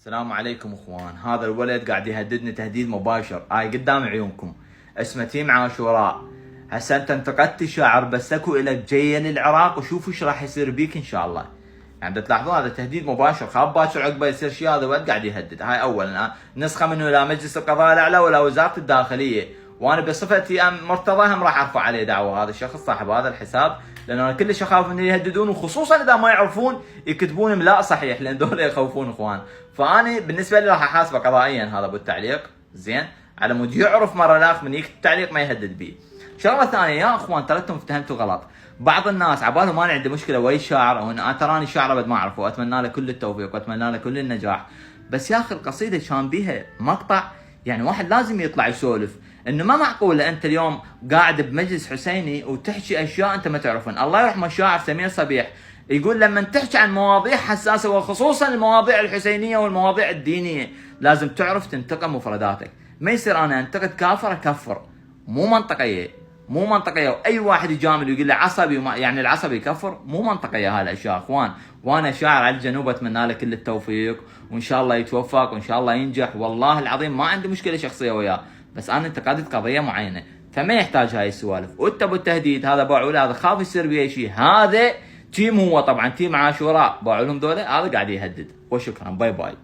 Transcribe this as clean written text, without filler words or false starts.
السلام عليكم اخوان. هذا الولد قاعد يهددني تهديد مباشر، هاي قدام عيونكم. اسمه تيم عاشوراء. هسه انت انتقدت شاعر بس اكو الك جايه للعراق وشوفوا ايش راح يصير بيك ان شاء الله. يعني تلاحظون هذا تهديد مباشر، خاب باكر عقبه يصير شيء. هذا الولد قاعد يهدد. هاي اولا نسخه منه الى مجلس القضاء الاعلى ولا وزاره الداخليه، وانا بصفتي مرتضى هم راح ارفع عليه دعوه. هذا الشخص صاحب هذا الحساب، لان انا كلش اخاف من يهددون، وخصوصا اذا ما يعرفون يكتبون املاء صحيح، لان دول يخوفون اخوان. فاني بالنسبه لي راح احاسبه قضائيا هذا ابو التعليق، زين، على مود يعرف مره الاخ من يكتب تعليق ما يهدد به. شغله ثانيه يا اخوان، ترى انتم افتهمتوا غلط. بعض الناس عبالهم انا عندي مشكله ويا الشاعر، او انا تراني شاعر ابد ما اعرفه، واتمنى له كل التوفيق واتمنى له كل النجاح. بس يا اخي القصيده كان بيها مقطع، يعني واحد لازم يطلع يسولف. انه ما معقوله انت اليوم قاعد بمجلس حسيني وتحكي اشياء انت ما تعرفن. الله يرحم الشاعر سمير صبيح يقول لما تحكي عن مواضيع حساسه وخصوصا المواضيع الحسينيه والمواضيع الدينيه لازم تعرف تنتقى مفرداتك. ما يصير انا انتقد كافر اكفر، مو منطقيه، مو منطقيه. واي واحد يجامل ويقول له عصبي يعني العصبي يكفر، مو منطقيه هالاشياء اخوان. وانا شاعر على الجنوب اتمنى له كل التوفيق، وان شاء الله يتوفق وان شاء الله ينجح. والله العظيم ما عندي مشكله شخصيه وياه، بس انا انتقدت قضيه معينه، فما يحتاج هاي السوالف. وانت بالتهديد هذا باعوا هذا خاف يصير بيه شيء. هذا تيم، هو طبعا تيم عاشوراء باعوا لهم ذولا، هذا قاعد يهدد. وشكرا، باي باي.